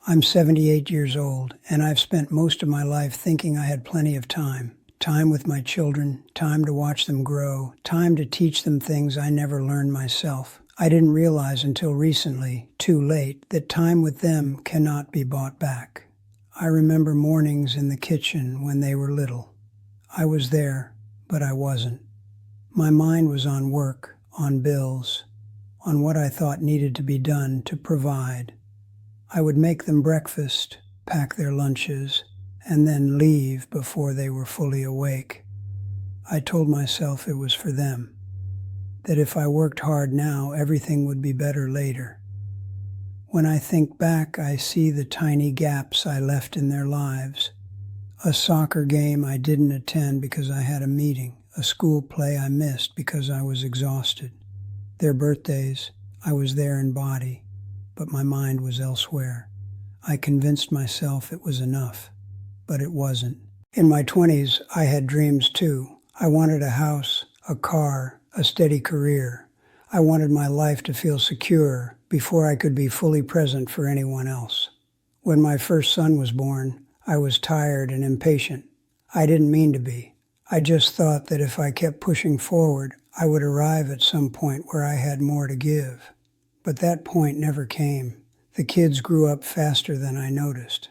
I'm 78 years old, and I've spent most of my life thinking I had plenty of time. Time with my children, time to watch them grow, time to teach them things I never learned myself. I didn't realize until recently, too late, that time with them cannot be bought back. I remember mornings in the kitchen when they were little. I was there, but I wasn't. My mind was on work, on bills, on what I thought needed to be done to provide. I would make them breakfast, pack their lunches, and then leave before they were fully awake. I told myself it was for them, that if I worked hard now, everything would be better later. When I think back, I see the tiny gaps I left in their lives. A soccer game I didn't attend because I had a meeting, a school play I missed because I was exhausted. Their birthdays, I was there in body, but my mind was elsewhere. I convinced myself it was enough, but it wasn't. In my 20s, I had dreams too. I wanted a house, a car, a steady career. I wanted my life to feel secure before I could be fully present for anyone else. When my first son was born, I was tired and impatient. I didn't mean to be. I just thought that if I kept pushing forward, I would arrive at some point where I had more to give. But that point never came. The kids grew up faster than I noticed.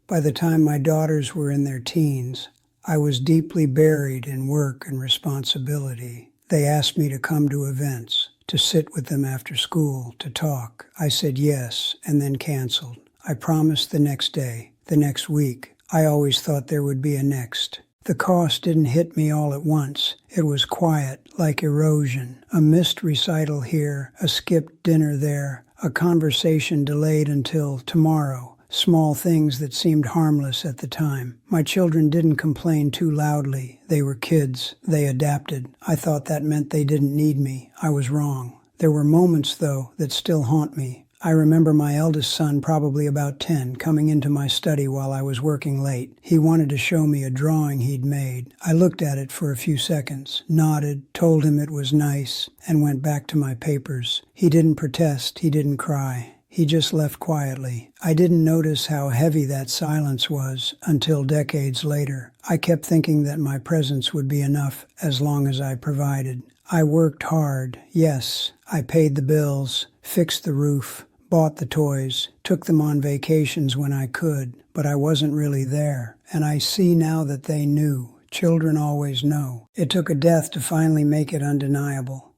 By the time my daughters were in their teens, I was deeply buried in work and responsibility. They asked me to come to events, to sit with them after school, to talk. I said yes, and then canceled. I promised the next day, the next week. I always thought there would be a next. The cost didn't hit me all at once. It was quiet, like erosion. A missed recital here, a skipped dinner there, a conversation delayed until tomorrow. Small things that seemed harmless at the time. My children didn't complain too loudly. They were kids. They adapted. I thought that meant they didn't need me. I was wrong. There were moments, though, that still haunt me. I remember my eldest son, probably about 10, coming into my study while I was working late. He wanted to show me a drawing he'd made. I looked at it for a few seconds, nodded, told him it was nice, and went back to my papers. He didn't protest. He didn't cry. He just left quietly. I didn't notice how heavy that silence was until decades later. I kept thinking that my presence would be enough as long as I provided. I worked hard, yes. I paid the bills, fixed the roof, bought the toys, took them on vacations when I could, but I wasn't really there. And I see now that they knew. Children always know. It took a death to finally make it undeniable.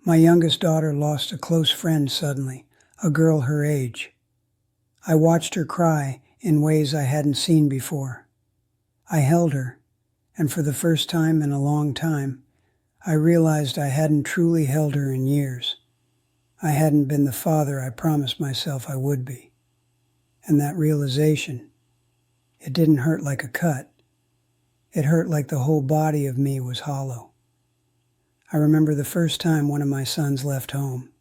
My youngest daughter lost a close friend suddenly, a girl her age. I watched her cry in ways I hadn't seen before. I held her, and for the first time in a long time, I realized I hadn't truly held her in years. I hadn't been the father I promised myself I would be. And that realization, it didn't hurt like a cut. It hurt like the whole body of me was hollow. I remember the first time one of my sons left home.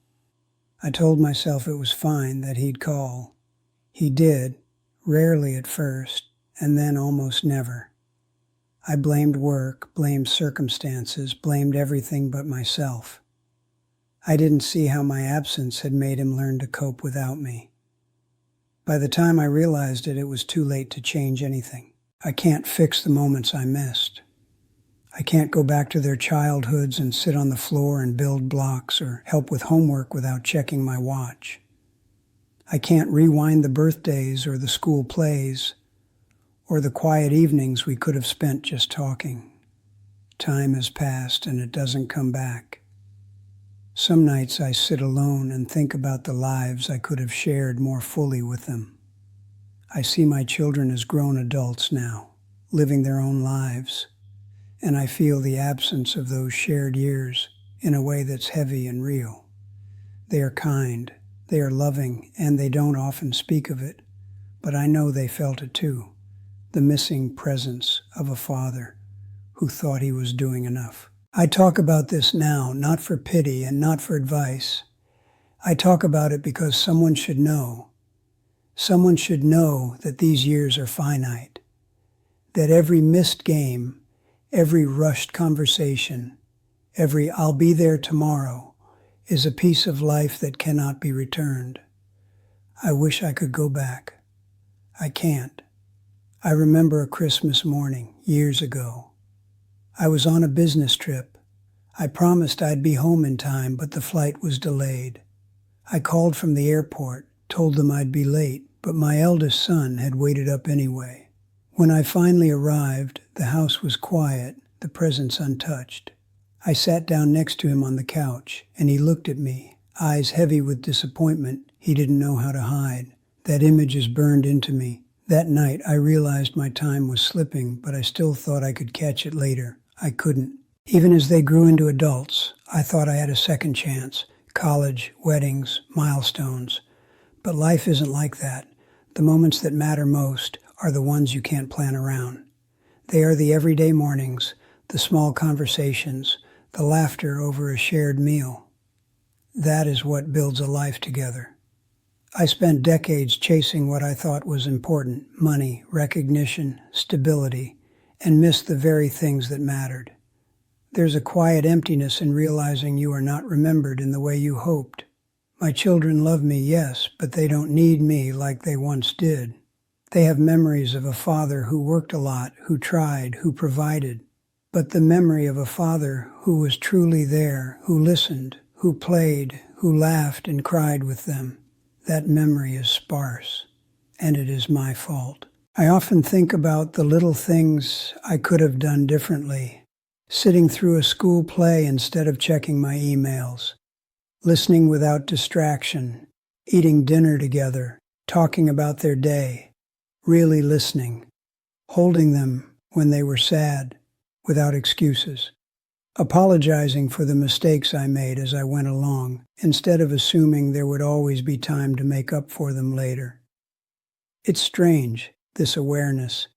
I told myself it was fine, that he'd call. He did, rarely at first, and then almost never. I blamed work, blamed circumstances, blamed everything but myself. I didn't see how my absence had made him learn to cope without me. By the time I realized it, it was too late to change anything. I can't fix the moments I missed. I can't go back to their childhoods and sit on the floor and build blocks or help with homework without checking my watch. I can't rewind the birthdays or the school plays or the quiet evenings we could have spent just talking. Time has passed and it doesn't come back. Some nights I sit alone and think about the lives I could have shared more fully with them. I see my children as grown adults now, living their own lives, and I feel the absence of those shared years in a way that's heavy and real. They are kind, they are loving, and they don't often speak of it, but I know they felt it too. The missing presence of a father who thought he was doing enough. I talk about this now, not for pity and not for advice. I talk about it because someone should know. Someone should know that these years are finite, that every missed game, every rushed conversation, every "I'll be there tomorrow" is a piece of life that cannot be returned. I wish I could go back. I can't. I remember a Christmas morning, years ago. I was on a business trip. I promised I'd be home in time, but the flight was delayed. I called from the airport, told them I'd be late, but my eldest son had waited up anyway. When I finally arrived, the house was quiet, the presents untouched. I sat down next to him on the couch, and he looked at me, eyes heavy with disappointment he didn't know how to hide. That image is burned into me. That night, I realized my time was slipping, but I still thought I could catch it later. I couldn't. Even as they grew into adults, I thought I had a second chance. College, weddings, milestones. But life isn't like that. The moments that matter most are the ones you can't plan around. They are the everyday mornings, the small conversations, the laughter over a shared meal. That is what builds a life together. I spent decades chasing what I thought was important, money, recognition, stability, and missed the very things that mattered. There's a quiet emptiness in realizing you are not remembered in the way you hoped. My children love me, yes, but they don't need me like they once did. They have memories of a father who worked a lot, who tried, who provided. But the memory of a father who was truly there, who listened, who played, who laughed and cried with them, that memory is sparse, and it is my fault. I often think about the little things I could have done differently. Sitting through a school play instead of checking my emails, listening without distraction, eating dinner together, talking about their day, really listening, holding them when they were sad, without excuses, apologizing for the mistakes I made as I went along, instead of assuming there would always be time to make up for them later. It's strange, this awareness.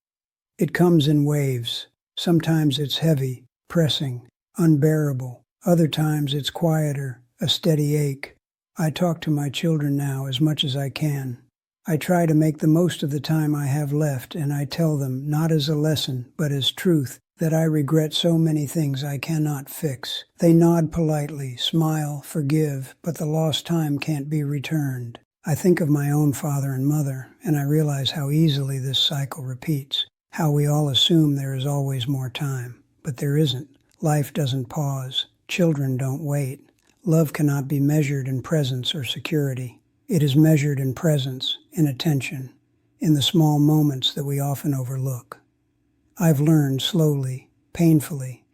It comes in waves. Sometimes it's heavy, pressing, unbearable. Other times it's quieter, a steady ache. I talk to my children now as much as I can. I try to make the most of the time I have left, and I tell them, not as a lesson, but as truth, that I regret so many things I cannot fix. They nod politely, smile, forgive, but the lost time can't be returned. I think of my own father and mother, and I realize how easily this cycle repeats, how we all assume there is always more time. But there isn't. Life doesn't pause. Children don't wait. Love cannot be measured in presence or security. It is measured in presence, in attention, in the small moments that we often overlook. I've learned slowly, painfully,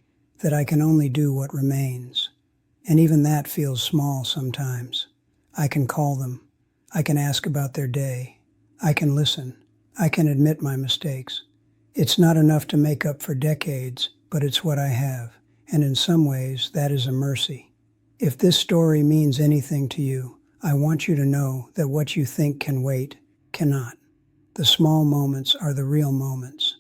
that I can only do what remains. And even that feels small sometimes. I can call them. I can ask about their day. I can listen. I can admit my mistakes. It's not enough to make up for decades, but it's what I have. And in some ways, that is a mercy. If this story means anything to you, I want you to know that what you think can wait, cannot. The small moments are the real moments.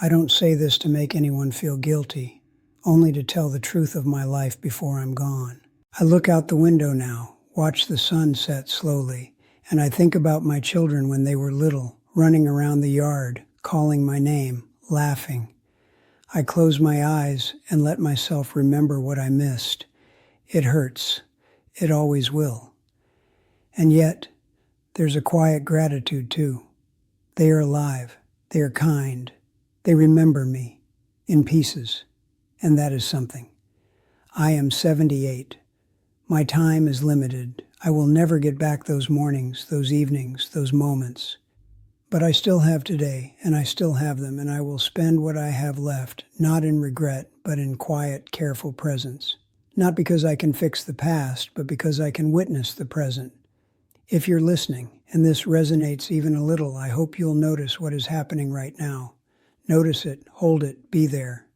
I don't say this to make anyone feel guilty, only to tell the truth of my life before I'm gone. I look out the window now, watch the sun set slowly, and I think about my children when they were little, running around the yard, calling my name, laughing. I close my eyes and let myself remember what I missed. It hurts. It always will. And yet, there's a quiet gratitude too. They are alive. They are kind. They remember me, in pieces. And that is something. I am 78. My time is limited. I will never get back those mornings, those evenings, those moments. But I still have today, and I still have them, and I will spend what I have left, not in regret, but in quiet, careful presence. Not because I can fix the past, but because I can witness the present. If you're listening, and this resonates even a little, I hope you'll notice what is happening right now. Notice it, hold it, be there.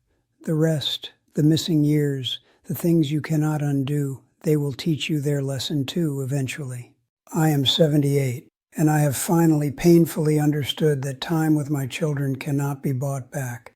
The rest, the missing years, the things you cannot undo, they will teach you their lesson too, eventually. I am 78, and I have finally painfully understood that time with my children cannot be bought back.